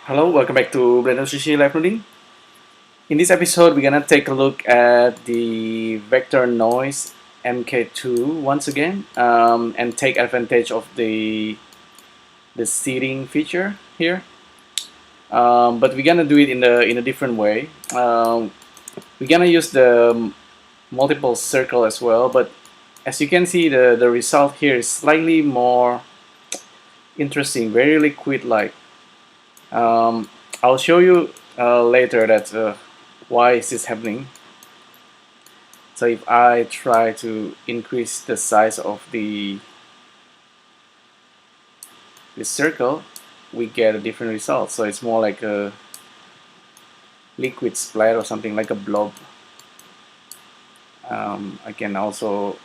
Hello, welcome back to BLENDERSUSHI Live Noding. In this episode, we're gonna take a look at the Vector Noise MK2 once again, and take advantage of the seeding feature here. But we're gonna do it in a different way. We're gonna use the multiple circle as well, but as you can see, the result here is slightly more interesting, very liquid-like. I'll show you later that why is this happening. So if I try to increase the size of the circle, we get a different result. So it's more like a liquid splat or something, like a blob. I can also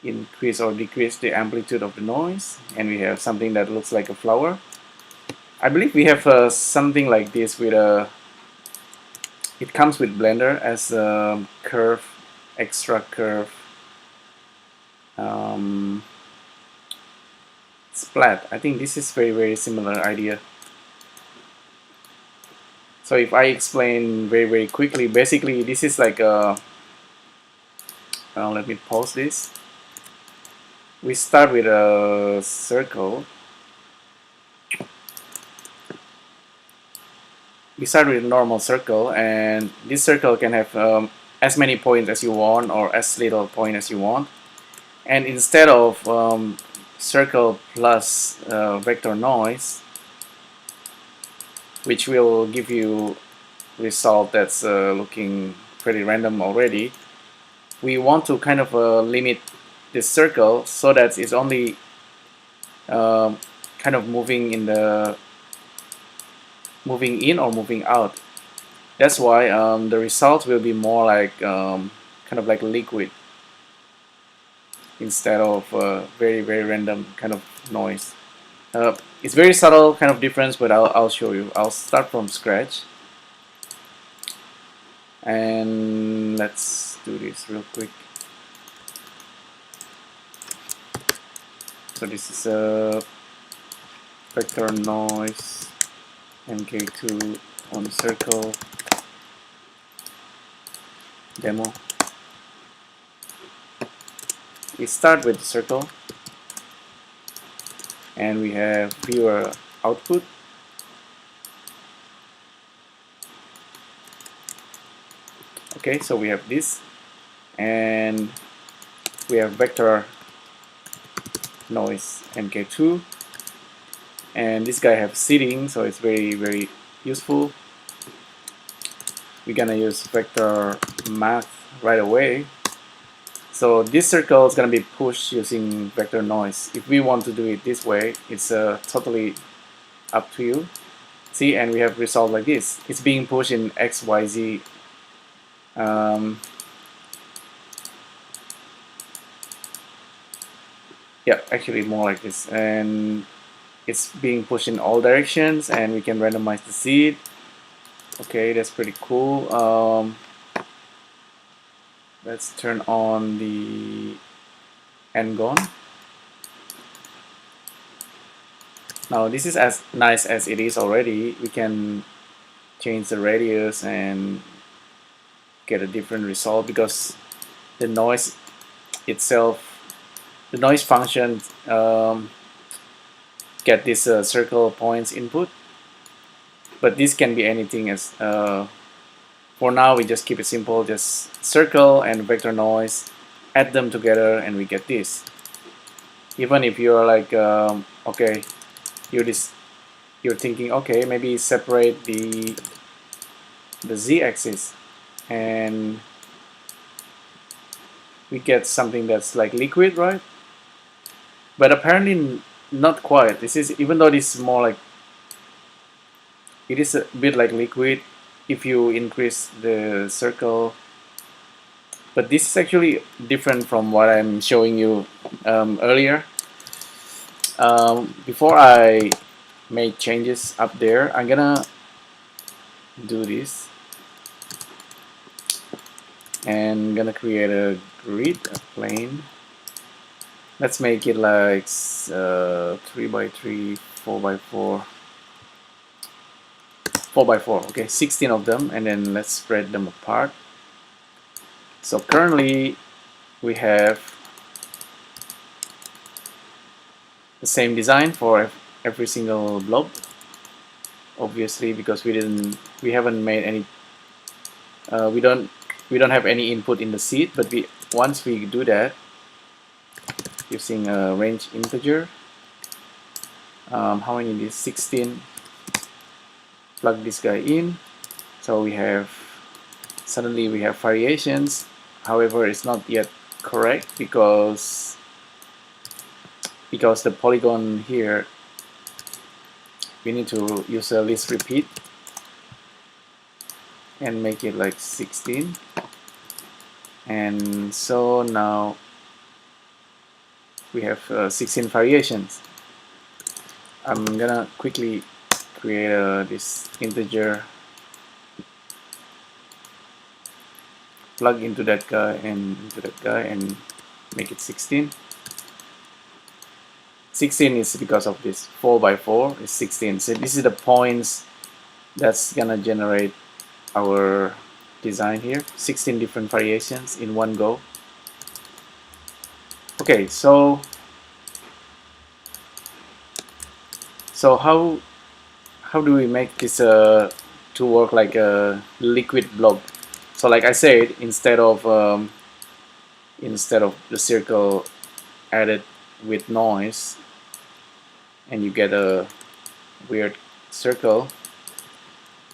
increase or decrease the amplitude of the noise, and we have something that looks like a flower. I believe we have something like this with a. It comes with Blender as a curve, extra curve. Splat. I think this is very similar idea. So if I explain very quickly, basically this is like a. Let me pause this. We start with a circle. We start with a normal circle, and this circle can have as many points as you want or as little point as you want. And instead of circle plus vector noise, which will give you result that's looking pretty random already, we want to kind of limit this circle so that it's only kind of moving in or moving out. That's why the result will be more like kind of like liquid instead of very random kind of noise. It's very subtle kind of difference, but I'll show you. I'll start from scratch, and let's do this real quick. So this is a Vector Noise MK2 on circle demo. We start with the circle, and we have viewer output. Okay, so we have this, and we have Vector Noise MK2, and this guy have seeding, so it's very useful. We're gonna use vector math right away. So this circle is gonna be pushed using vector noise. If we want to do it this way, it's totally up to you. See, and we have result like this. It's being pushed in X, Y, Z. Yeah, actually more like this, and it's being pushed in all directions, and we can randomize the seed. Okay, that's pretty cool. Let's turn on the n-gon. Now this is as nice as it is already. We can change the radius and get a different result because the noise itself, the noise function get this circle points input, but this can be anything. As for now we just keep it simple, just circle and vector noise, add them together, and we get this. Even if you're like okay, you're thinking, okay, maybe separate the z-axis, and we get something that's like liquid, right? But apparently not quite. This is, even though this is more like, it is a bit like liquid if you increase the circle, but this is actually different from what I'm showing you earlier. Before I make changes up there, I'm gonna do this and gonna create a grid, a plane. Let's make it like 3 by 3, 4 by 4. 4 by 4. Okay, 16 of them, and then let's spread them apart. So currently we have the same design for every single blob, obviously, because we haven't made any we don't have any input in the seed, but once we do that using a range integer, how many is this? 16. Plug this guy in, so suddenly we have variations. However, it's not yet correct because the polygon here, we need to use a list repeat and make it like 16. And so now we have 16 variations. I'm gonna quickly create this integer, plug into that guy and into that guy, and make it 16. 16 is because of this 4 by 4 is 16. So this is the points that's gonna generate our design here. 16 different variations in one go. Okay, so how do we make this to work like a liquid blob? So like I said, instead of the circle added with noise and you get a weird circle,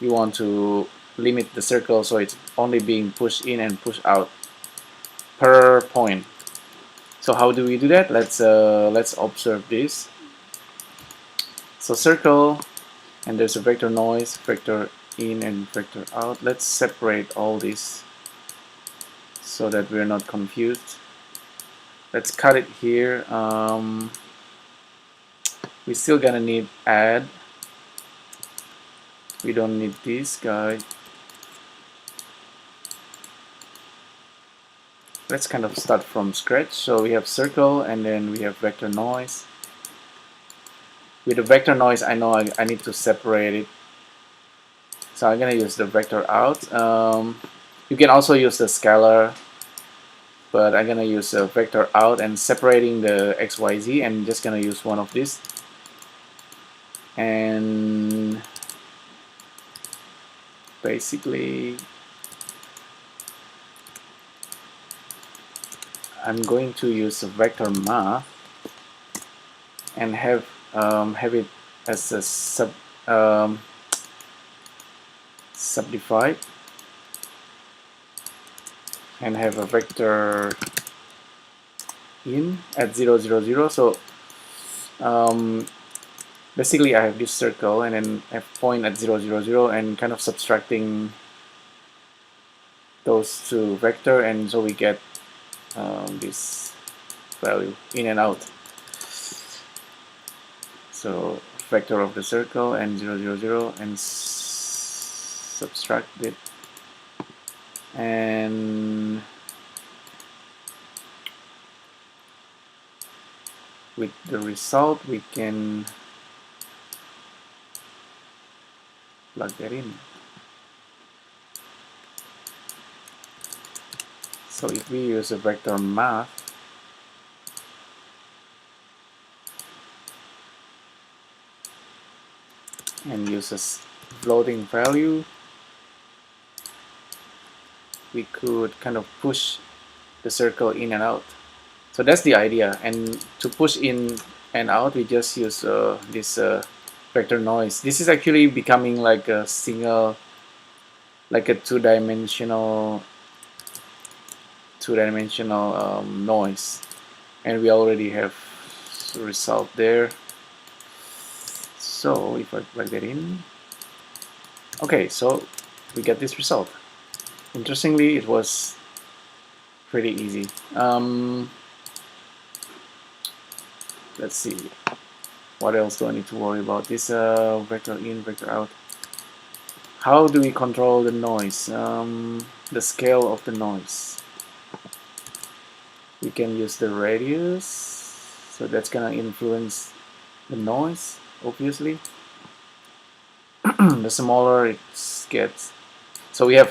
you want to limit the circle so it's only being pushed in and pushed out per point. So how do we do that? Let's observe this. So circle, and there's a vector noise, vector in and vector out. Let's separate all this so that we're not confused. Let's cut it here. We're still gonna need add. We don't need this guy. Let's kind of start from scratch. So we have circle, and then we have vector noise. With the vector noise, I know I need to separate it. So I'm gonna use the vector out. You can also use the scalar, but I'm gonna use a vector out and separating the XYZ, and just gonna use one of these. And basically I'm going to use a vector math and have it as a subdivide, and have a vector in at 0, 0, 0. So basically I have this circle and then have point at 0, 0, 0, and kind of subtracting those two vector, and so we get this value in and out. So vector of the circle and 0, 0, 0, and subtract it, and with the result we can plug that in. So if we use a vector math, and use a floating value, we could kind of push the circle in and out. So that's the idea. And to push in and out, we just use this vector noise. This is actually becoming like a two-dimensional noise, and we already have the result there. So if I plug that in, okay, so we get this result. Interestingly, it was pretty easy. Let's see, what else do I need to worry about? This vector in, vector out. How do we control the noise? The scale of the noise. We can use the radius, so that's gonna influence the noise, obviously. the smaller it gets. So we have,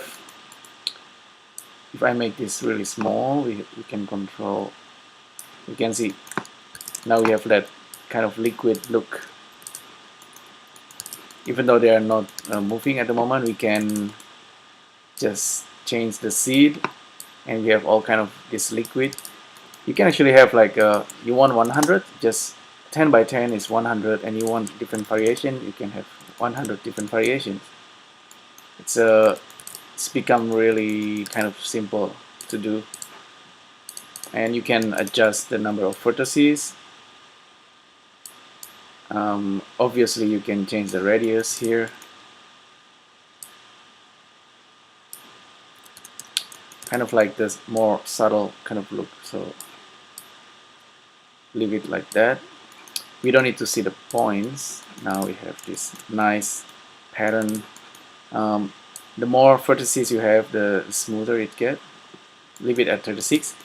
if I make this really small, we can control, you can see now we have that kind of liquid look. Even though they are not moving at the moment, we can just change the seed and we have all kind of this liquid. You can actually have like you want 100, just 10 by 10 is 100, and you want different variation, you can have 100 different variations. It's become really kind of simple to do, and you can adjust the number of vertices. Obviously you can change the radius here. Kind of like this more subtle kind of look, so leave it like that. We don't need to see the points. Now we have this nice pattern. The more vertices you have, the smoother it gets. Leave it at 36.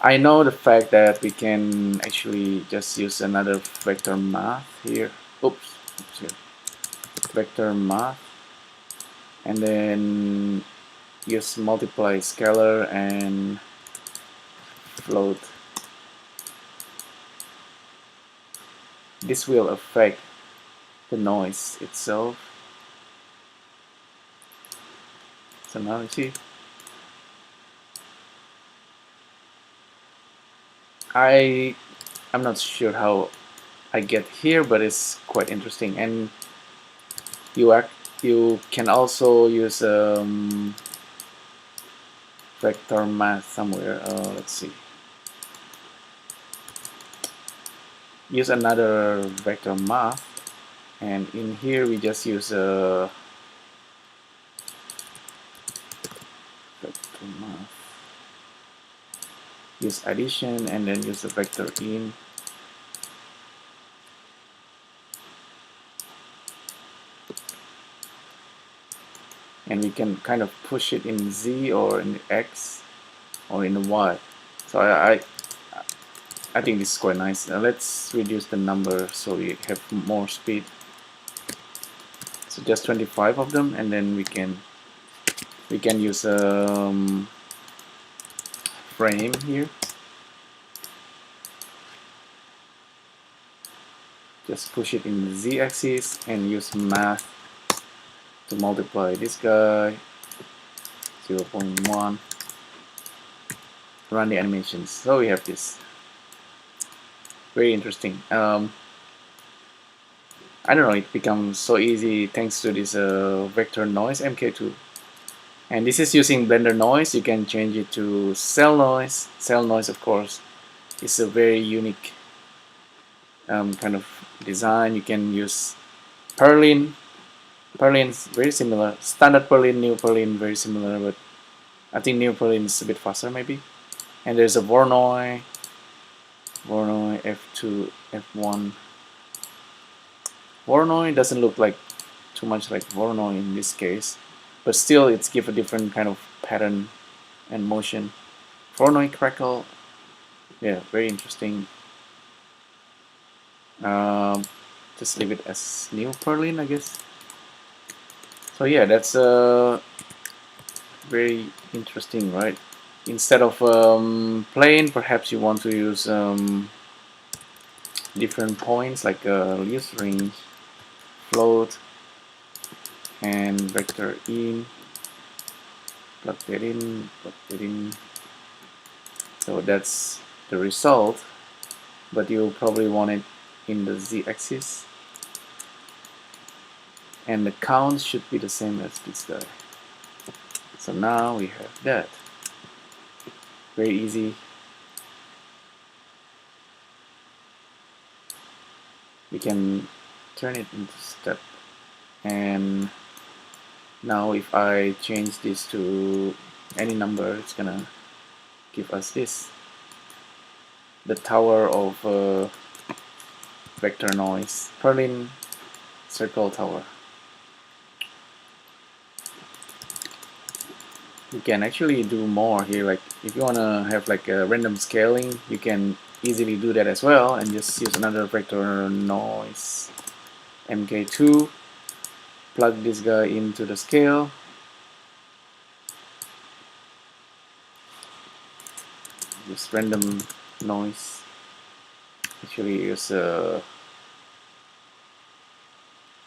I know the fact that we can actually just use another vector math here. Oops, here. Vector math, and then use multiply scalar and float. This will affect the noise itself. So now you see, I'm not sure how I get here, but it's quite interesting. And you can also use vector math somewhere. Let's see. Use another vector math, and in here we just use a vector math. Use addition and then use the vector in. And we can kind of push it in Z or in the X or in the Y. So I think this is quite nice. Let's reduce the number so we have more speed. So just 25 of them, and then we can use frame here. Just push it in the Z-axis and use math to multiply this guy. 0.1. Run the animations. So we have this. Very interesting. I don't know, it becomes so easy thanks to this Vector Noise MK2. And this is using Blender Noise. You can change it to Cell Noise. Cell Noise, of course, is a very unique kind of design. You can use Perlin. Perlin is very similar. Standard Perlin, New Perlin, very similar, but I think New Perlin is a bit faster maybe. And there's a Voronoi F2, F1. Voronoi doesn't look like too much like Voronoi in this case, but still it's give a different kind of pattern and motion. Voronoi Crackle, yeah, very interesting. Just leave it as New Perlin, I guess. So yeah, that's very interesting, right? Instead of plane, perhaps you want to use different points like use range, float, and vector in. Plug that in, plug that in. So that's the result, but you probably want it in the Z-axis, and the count should be the same as this guy. So now we have that. Very easy. We can turn it into step, and now if I change this to any number, it's gonna give us this, the tower of vector noise, Perlin circle tower. You can actually do more here, like if you want to have like a random scaling, you can easily do that as well, and just use another vector noise MK2 plug this guy into the scale. Use random noise. Actually use a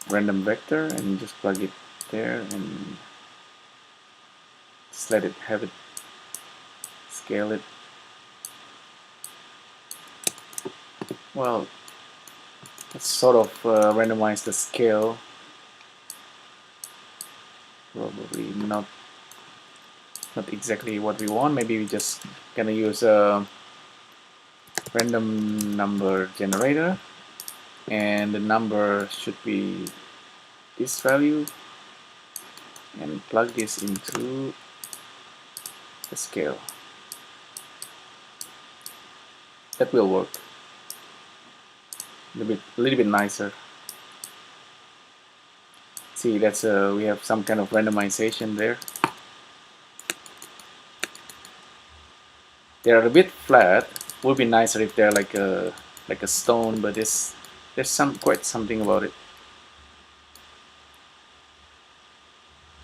random vector and just plug it there and just let it have it scale it. Well, let's sort of randomize the scale. Probably not exactly what we want. Maybe we just gonna use a random number generator, and the number should be this value, and plug this into the scale. That will work. A little bit nicer. See, that's we have some kind of randomization there. They are a bit flat. Would be nicer if they're like a stone, but there's quite something about it.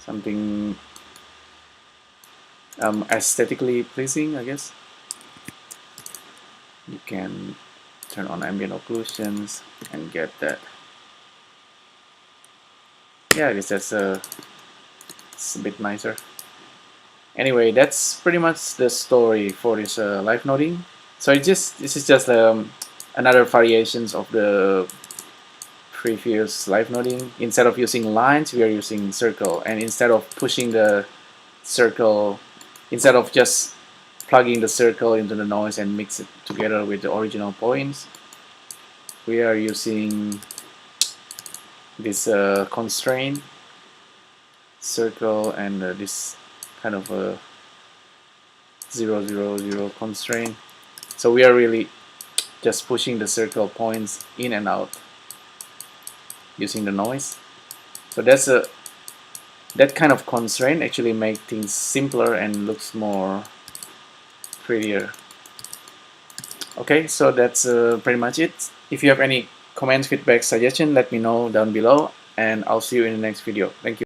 Something aesthetically pleasing, I guess. You can turn on ambient occlusions and get that. Yeah, I guess that's it's a bit nicer. Anyway, that's pretty much the story for this live noding. So this is just another variations of the previous live noding. Instead of using lines, we are using circle, and instead of pushing the circle, instead of just plugging the circle into the noise and mix it together with the original points, we are using this constraint circle and this kind of a 0, 0, 0 constraint. So we are really just pushing the circle points in and out using the noise. So that's that kind of constraint actually make things simpler and looks more prettier. Okay, so that's pretty much it. If you have any comments, feedback, suggestion, let me know down below, and I'll see you in the next video. Thank you.